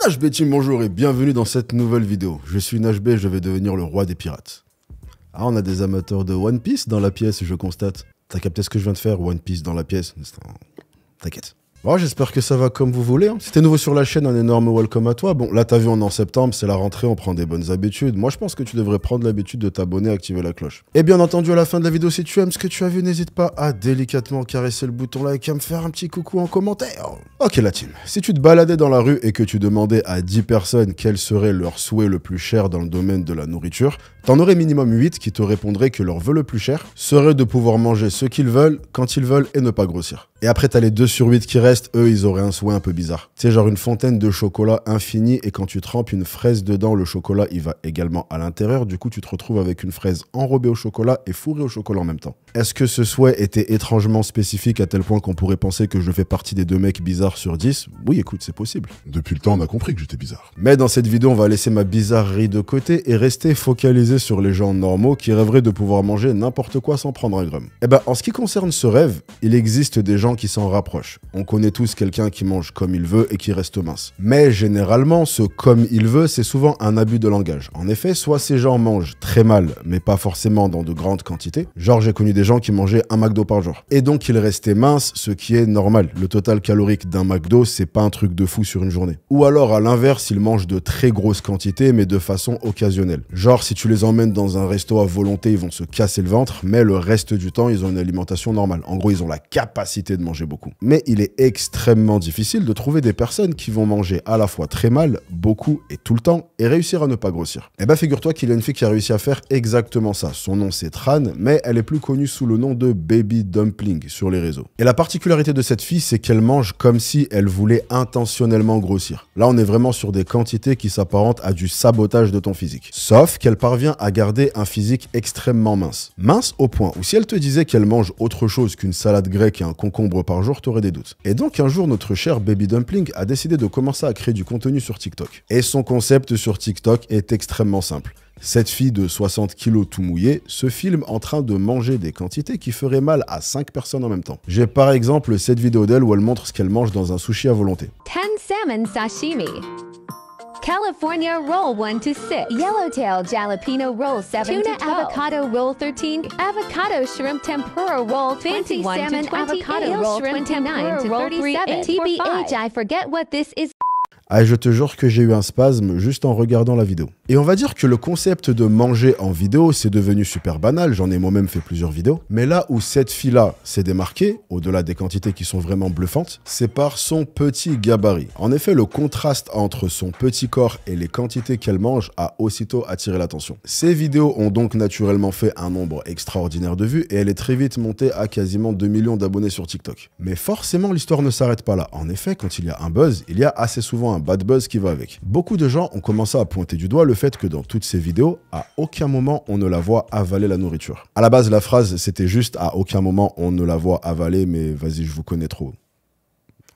HB Team, bonjour et bienvenue dans cette nouvelle vidéo. Je suis HB et je vais devenir le roi des pirates. Ah, on a des amateurs de One Piece dans la pièce, je constate. T'as capté ce que je viens de faire, One Piece dans la pièce? T'inquiète. Bon, j'espère que ça va comme vous voulez. Si t'es nouveau sur la chaîne, un énorme welcome à toi. Bon, là, t'as vu, on est en septembre, c'est la rentrée, on prend des bonnes habitudes. Moi, je pense que tu devrais prendre l'habitude de t'abonner et activer la cloche. Et bien entendu, à la fin de la vidéo, si tu aimes ce que tu as vu, n'hésite pas à délicatement caresser le bouton like et à me faire un petit coucou en commentaire. Ok, la team. Si tu te baladais dans la rue et que tu demandais à 10 personnes quel serait leur souhait le plus cher dans le domaine de la nourriture, t'en aurais minimum 8 qui te répondraient que leur vœu le plus cher serait de pouvoir manger ce qu'ils veulent, quand ils veulent et ne pas grossir. Et après, t'as les 2 sur 8 qui restent, eux, ils auraient un souhait un peu bizarre. Tu sais, genre une fontaine de chocolat infini et quand tu trempes une fraise dedans, le chocolat, il va également à l'intérieur. Du coup, tu te retrouves avec une fraise enrobée au chocolat et fourrée au chocolat en même temps. Est-ce que ce souhait était étrangement spécifique à tel point qu'on pourrait penser que je fais partie des 2 mecs bizarres sur 10? Oui, écoute, c'est possible. Depuis le temps, on a compris que j'étais bizarre. Mais dans cette vidéo, on va laisser ma bizarrerie de côté et rester focalisé sur les gens normaux qui rêveraient de pouvoir manger n'importe quoi sans prendre un gramme. Eh ben, en ce qui concerne ce rêve, il existe des gens qui s'en rapprochent. On connaît tous quelqu'un qui mange comme il veut et qui reste mince. Mais généralement, ce comme il veut, c'est souvent un abus de langage. En effet, soit ces gens mangent très mal, mais pas forcément dans de grandes quantités. Genre, j'ai connu des gens qui mangeaient un McDo par jour. Et donc, ils restaient minces, ce qui est normal. Le total calorique d'un McDo, c'est pas un truc de fou sur une journée. Ou alors, à l'inverse, ils mangent de très grosses quantités, mais de façon occasionnelle. Genre, si tu les emmènes dans un resto à volonté, ils vont se casser le ventre, mais le reste du temps, ils ont une alimentation normale. En gros, ils ont la capacité de manger beaucoup. Mais il est extrêmement difficile de trouver des personnes qui vont manger à la fois très mal, beaucoup et tout le temps, et réussir à ne pas grossir. Eh ben, figure-toi qu'il y a une fille qui a réussi à faire exactement ça. Son nom, c'est Tran, mais elle est plus connue sous le nom de Baby Dumpling sur les réseaux. Et la particularité de cette fille, c'est qu'elle mange comme si elle voulait intentionnellement grossir. Là, on est vraiment sur des quantités qui s'apparentent à du sabotage de ton physique. Sauf qu'elle parvient à garder un physique extrêmement mince. Mince au point où si elle te disait qu'elle mange autre chose qu'une salade grecque et un concombre par jour, t'aurais des doutes. Et donc un jour, notre cher Baby Dumpling a décidé de commencer à créer du contenu sur TikTok. Et son concept sur TikTok est extrêmement simple. Cette fille de 60 kilos tout mouillée se filme en train de manger des quantités qui feraient mal à 5 personnes en même temps. J'ai par exemple cette vidéo d'elle où elle montre ce qu'elle mange dans un sushi à volonté. 10 salmon sashimi. California roll 1 to 6. Yellowtail jalapeno roll 7 Tuna to 12. avocado roll 13. Avocado shrimp tempura roll 20. 21 Salmon to 28. avocado roll Shrimp 29 to roll 37. 3 TBH, I forget what this is. Ah, je te jure que j'ai eu un spasme juste en regardant la vidéo. Et on va dire que le concept de manger en vidéo, c'est devenu super banal, j'en ai moi-même fait plusieurs vidéos. Mais là où cette fille-là s'est démarquée, au-delà des quantités qui sont vraiment bluffantes, c'est par son petit gabarit. En effet, le contraste entre son petit corps et les quantités qu'elle mange a aussitôt attiré l'attention. Ces vidéos ont donc naturellement fait un nombre extraordinaire de vues et elle est très vite montée à quasiment 2 millions d'abonnés sur TikTok. Mais forcément, l'histoire ne s'arrête pas là. En effet, quand il y a un buzz, il y a assez souvent un bad buzz qui va avec. Beaucoup de gens ont commencé à pointer du doigt le fait que dans toutes ces vidéos, à aucun moment on ne la voit avaler la nourriture. À la base, la phrase c'était juste à aucun moment on ne la voit avaler, mais vas-y, je vous connais trop.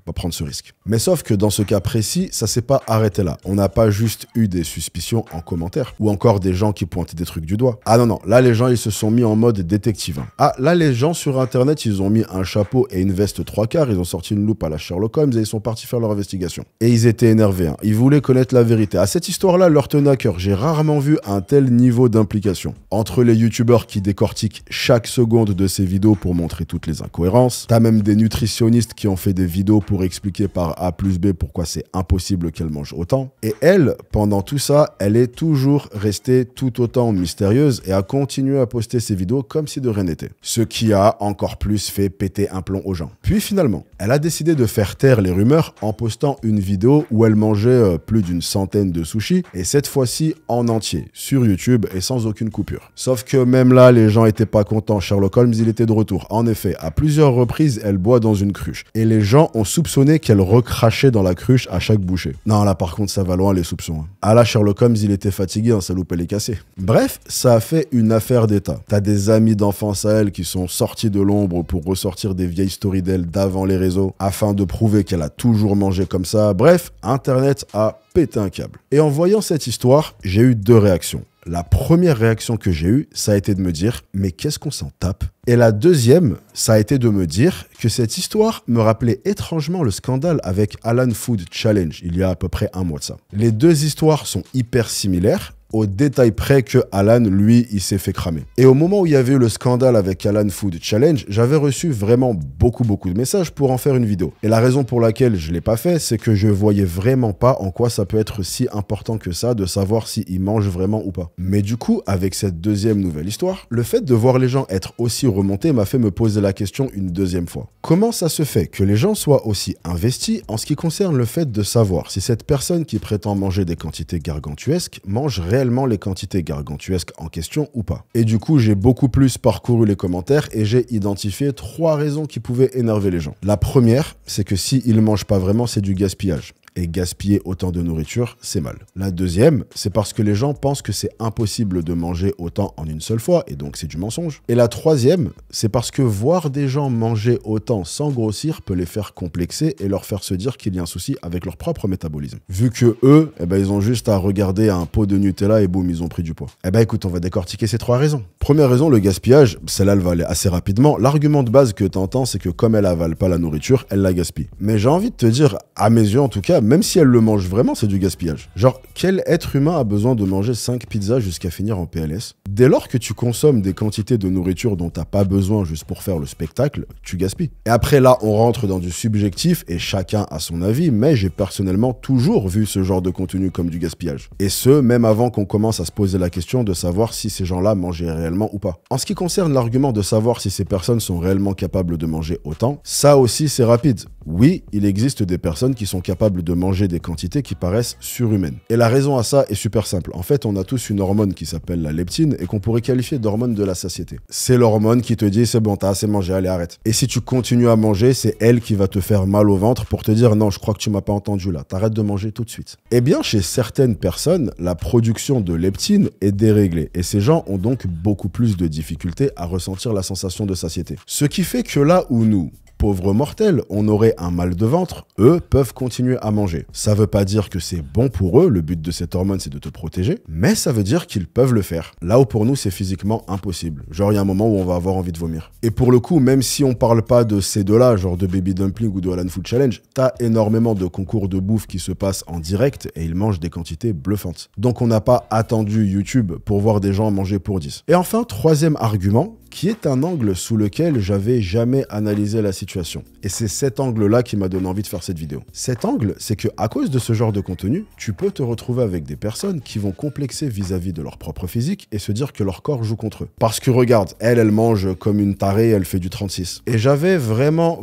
Pas prendre ce risque. Mais sauf que dans ce cas précis, ça s'est pas arrêté là. On n'a pas juste eu des suspicions en commentaire ou encore des gens qui pointaient des trucs du doigt. Ah non, non, là les gens ils se sont mis en mode détective. Ah là les gens sur internet ils ont mis un chapeau et une veste 3/4, ils ont sorti une loupe à la Sherlock Holmes et ils sont partis faire leur investigation. Et ils étaient énervés, hein. Ils voulaient connaître la vérité. À cette histoire-là, leur tenait à cœur. J'ai rarement vu un tel niveau d'implication. Entre les youtubeurs qui décortiquent chaque seconde de ces vidéos pour montrer toutes les incohérences, t'as même des nutritionnistes qui ont fait des vidéos pour expliquer par A plus B pourquoi c'est impossible qu'elle mange autant. Et elle, pendant tout ça, elle est toujours restée tout autant mystérieuse et a continué à poster ses vidéos comme si de rien n'était. Ce qui a encore plus fait péter un plomb aux gens. Puis finalement, elle a décidé de faire taire les rumeurs en postant une vidéo où elle mangeait plus d'une centaine de sushis et cette fois-ci en entier, sur YouTube et sans aucune coupure. Sauf que même là, les gens étaient pas contents. Sherlock Holmes, il était de retour. En effet, à plusieurs reprises, elle boit dans une cruche. Et les gens ont soupçonné qu'elle recrachait dans la cruche à chaque bouchée. Non, là par contre, ça va loin les soupçons. Ah là, Sherlock Holmes, il était fatigué, sa loupe elle est cassée. Bref, ça a fait une affaire d'état. T'as des amis d'enfance à elle qui sont sortis de l'ombre pour ressortir des vieilles stories d'elle d'avant les réseaux, afin de prouver qu'elle a toujours mangé comme ça. Bref, Internet a pété un câble. Et en voyant cette histoire, j'ai eu 2 réactions. La première réaction que j'ai eue, ça a été de me dire « mais qu'est-ce qu'on s'en tape ?» Et la deuxième, ça a été de me dire que cette histoire me rappelait étrangement le scandale avec Alan Food Challenge, il y a à peu près un mois de ça. Les deux histoires sont hyper similaires, au détail près que Alan, lui, il s'est fait cramer. Et au moment où il y avait eu le scandale avec Alan Food Challenge, j'avais reçu vraiment beaucoup de messages pour en faire une vidéo. Et la raison pour laquelle je ne l'ai pas fait, c'est que je voyais vraiment pas en quoi ça peut être si important que ça de savoir s'ils mangent vraiment ou pas. Mais du coup, avec cette deuxième nouvelle histoire, le fait de voir les gens être aussi remontés m'a fait me poser la question une deuxième fois. Comment ça se fait que les gens soient aussi investis en ce qui concerne le fait de savoir si cette personne qui prétend manger des quantités gargantuesques mange réellement les quantités gargantuesques en question ou pas? Et du coup, j'ai beaucoup plus parcouru les commentaires et j'ai identifié 3 raisons qui pouvaient énerver les gens. La première, c'est que s'ils ne mangent pas vraiment, c'est du gaspillage. Et gaspiller autant de nourriture, c'est mal. La deuxième, c'est parce que les gens pensent que c'est impossible de manger autant en une seule fois, et donc c'est du mensonge. Et la troisième, c'est parce que voir des gens manger autant sans grossir peut les faire complexer et leur faire se dire qu'il y a un souci avec leur propre métabolisme. Vu que eux, ils ont juste à regarder un pot de Nutella et boum, ils ont pris du poids. Écoute, on va décortiquer ces 3 raisons. Première raison, le gaspillage, celle-là, elle va aller assez rapidement. L'argument de base que tu entends, c'est que comme elle avale pas la nourriture, elle la gaspille. Mais j'ai envie de te dire, à mes yeux en tout cas, même si elle le mange vraiment, c'est du gaspillage. Genre, quel être humain a besoin de manger 5 pizzas jusqu'à finir en PLS? Dès lors que tu consommes des quantités de nourriture dont t'as pas besoin juste pour faire le spectacle, tu gaspilles. Et après là, on rentre dans du subjectif et chacun a son avis, mais j'ai personnellement toujours vu ce genre de contenu comme du gaspillage. Et ce, même avant qu'on commence à se poser la question de savoir si ces gens-là mangeaient réellement ou pas. En ce qui concerne l'argument de savoir si ces personnes sont réellement capables de manger autant, ça aussi c'est rapide. Oui, il existe des personnes qui sont capables de manger des quantités qui paraissent surhumaines. Et la raison à ça est super simple. En fait, on a tous une hormone qui s'appelle la leptine et qu'on pourrait qualifier d'hormone de la satiété. C'est l'hormone qui te dit c'est bon, t'as assez mangé, allez arrête. Et si tu continues à manger, c'est elle qui va te faire mal au ventre pour te dire non, je crois que tu m'as pas entendu là, t'arrêtes de manger tout de suite. Eh bien, chez certaines personnes, la production de leptine est déréglée et ces gens ont donc beaucoup plus de difficultés à ressentir la sensation de satiété. Ce qui fait que là où nous, pauvres mortels, on aurait un mal de ventre, eux peuvent continuer à manger. Ça veut pas dire que c'est bon pour eux, le but de cette hormone c'est de te protéger, mais ça veut dire qu'ils peuvent le faire. Là où pour nous c'est physiquement impossible. Genre il y a un moment où on va avoir envie de vomir. Et pour le coup, même si on parle pas de ces deux-là, genre de Baby Dumpling ou de Alan Food Challenge, t'as énormément de concours de bouffe qui se passent en direct et ils mangent des quantités bluffantes. Donc on n'a pas attendu YouTube pour voir des gens manger pour 10. Et enfin, troisième argument, qui est un angle sous lequel j'avais jamais analysé la situation. Et c'est cet angle-là qui m'a donné envie de faire cette vidéo. Cet angle, c'est que à cause de ce genre de contenu, tu peux te retrouver avec des personnes qui vont complexer vis-à-vis de leur propre physique et se dire que leur corps joue contre eux. Parce que regarde, elle mange comme une tarée, elle fait du 36. Et j'avais vraiment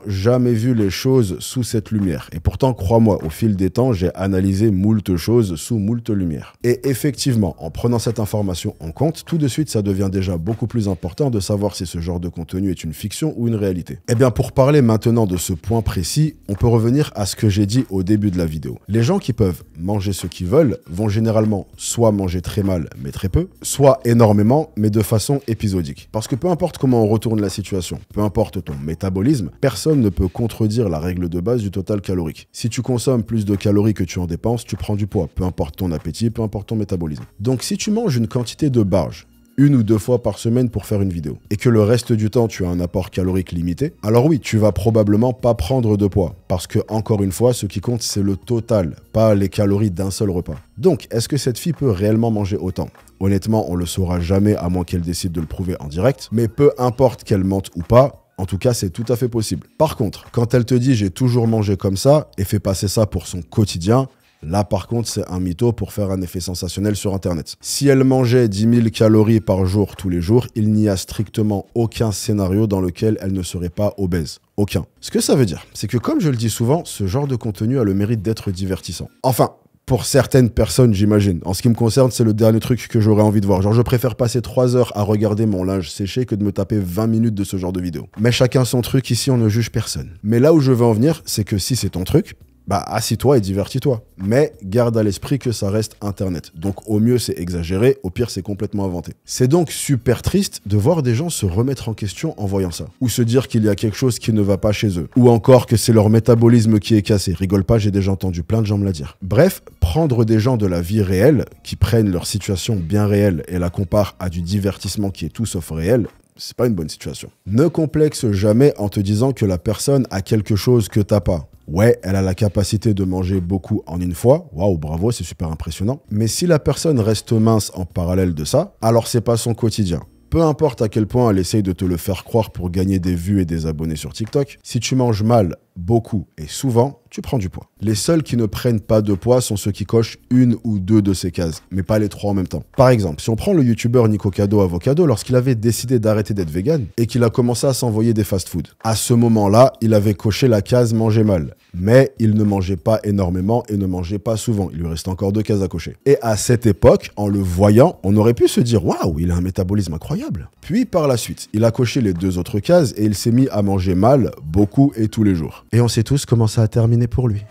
jamais vu les choses sous cette lumière. Et pourtant, crois-moi, au fil des temps, j'ai analysé moult choses sous moult lumières. Et effectivement, en prenant cette information en compte, tout de suite, ça devient déjà beaucoup plus important de savoir si ce genre de contenu est une fiction ou une réalité. Eh bien, pour parler maintenant de ce point précis, on peut revenir à ce que j'ai dit au début de la vidéo. Les gens qui peuvent manger ce qu'ils veulent vont généralement soit manger très mal, mais très peu, soit énormément, mais de façon épisodique. Parce que peu importe comment on retourne la situation, peu importe ton métabolisme, personne ne peut contredire la règle de base du total calorique. Si tu consommes plus de calories que tu en dépenses, tu prends du poids, peu importe ton appétit, peu importe ton métabolisme. Donc si tu manges une quantité de barge, 1 ou 2 fois par semaine pour faire une vidéo, et que le reste du temps tu as un apport calorique limité, alors oui, tu vas probablement pas prendre de poids, parce que encore une fois, ce qui compte c'est le total, pas les calories d'un seul repas. Donc, est-ce que cette fille peut réellement manger autant? Honnêtement, on le saura jamais à moins qu'elle décide de le prouver en direct, mais peu importe qu'elle mente ou pas, en tout cas, c'est tout à fait possible. Par contre, quand elle te dit « j'ai toujours mangé comme ça » et fait passer ça pour son quotidien, là, par contre, c'est un mytho pour faire un effet sensationnel sur Internet. Si elle mangeait 10 000 calories par jour tous les jours, il n'y a strictement aucun scénario dans lequel elle ne serait pas obèse. Aucun. Ce que ça veut dire, c'est que comme je le dis souvent, ce genre de contenu a le mérite d'être divertissant. Enfin, pour certaines personnes, j'imagine. En ce qui me concerne, c'est le dernier truc que j'aurais envie de voir. Genre, je préfère passer 3 heures à regarder mon linge séché que de me taper 20 minutes de ce genre de vidéo. Mais chacun son truc, ici on ne juge personne. Mais là où je veux en venir, c'est que si c'est ton truc, bah assis-toi et divertis-toi. Mais garde à l'esprit que ça reste Internet. Donc au mieux c'est exagéré, au pire c'est complètement inventé. C'est donc super triste de voir des gens se remettre en question en voyant ça. Ou se dire qu'il y a quelque chose qui ne va pas chez eux. Ou encore que c'est leur métabolisme qui est cassé. Rigole pas, j'ai déjà entendu plein de gens me la dire. Bref, prendre des gens de la vie réelle, qui prennent leur situation bien réelle et la comparent à du divertissement qui est tout sauf réel, c'est pas une bonne situation. Ne complexe jamais en te disant que la personne a quelque chose que t'as pas. Ouais, elle a la capacité de manger beaucoup en une fois. Waouh, bravo, c'est super impressionnant. Mais si la personne reste mince en parallèle de ça, alors c'est pas son quotidien. Peu importe à quel point elle essaye de te le faire croire pour gagner des vues et des abonnés sur TikTok, si tu manges mal, beaucoup et souvent, tu prends du poids. Les seuls qui ne prennent pas de poids sont ceux qui cochent une ou deux de ces cases, mais pas les trois en même temps. Par exemple, si on prend le youtubeur Nicocado Avocado, lorsqu'il avait décidé d'arrêter d'être vegan et qu'il a commencé à s'envoyer des fast-food, à ce moment-là, il avait coché la case manger mal. Mais il ne mangeait pas énormément et ne mangeait pas souvent. Il lui restait encore 2 cases à cocher. Et à cette époque, en le voyant, on aurait pu se dire « Waouh, il a un métabolisme incroyable !» Puis par la suite, il a coché les 2 autres cases et il s'est mis à manger mal, beaucoup et tous les jours. Et on sait tous comment ça a terminé pour lui.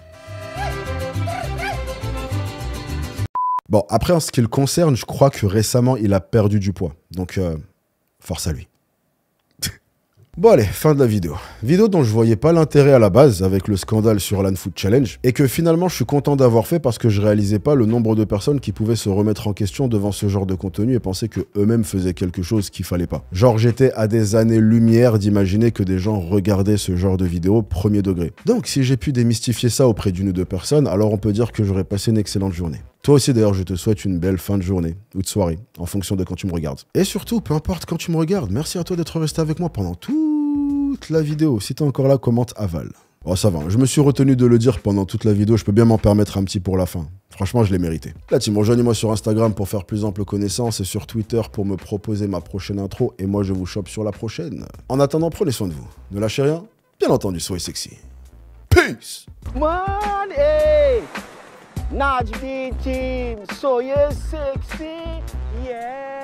Bon, après, en ce qui le concerne, je crois que récemment, il a perdu du poids. Donc, force à lui. Bon allez, fin de la vidéo. Vidéo dont je voyais pas l'intérêt à la base avec le scandale sur l'An Food Challenge et que finalement je suis content d'avoir fait parce que je réalisais pas le nombre de personnes qui pouvaient se remettre en question devant ce genre de contenu et penser que eux-mêmes faisaient quelque chose qu'il fallait pas. Genre j'étais à des années-lumière d'imaginer que des gens regardaient ce genre de vidéos premier degré. Donc si j'ai pu démystifier ça auprès d'une ou deux personnes, alors on peut dire que j'aurais passé une excellente journée. Toi aussi d'ailleurs, je te souhaite une belle fin de journée ou de soirée, en fonction de quand tu me regardes. Et surtout, peu importe quand tu me regardes, merci à toi d'être resté avec moi pendant toute la vidéo. Si t'es encore là, commente aval. Oh ça va, je me suis retenu de le dire pendant toute la vidéo, je peux bien m'en permettre un petit pour la fin. Franchement, je l'ai mérité. La team, rejoignez-moi sur Instagram pour faire plus ample connaissance et sur Twitter pour me proposer ma prochaine intro. Et moi, je vous chope sur la prochaine. En attendant, prenez soin de vous. Ne lâchez rien. Bien entendu, soyez sexy. Peace! Man, hey! Naj team, so you're sexy, yeah.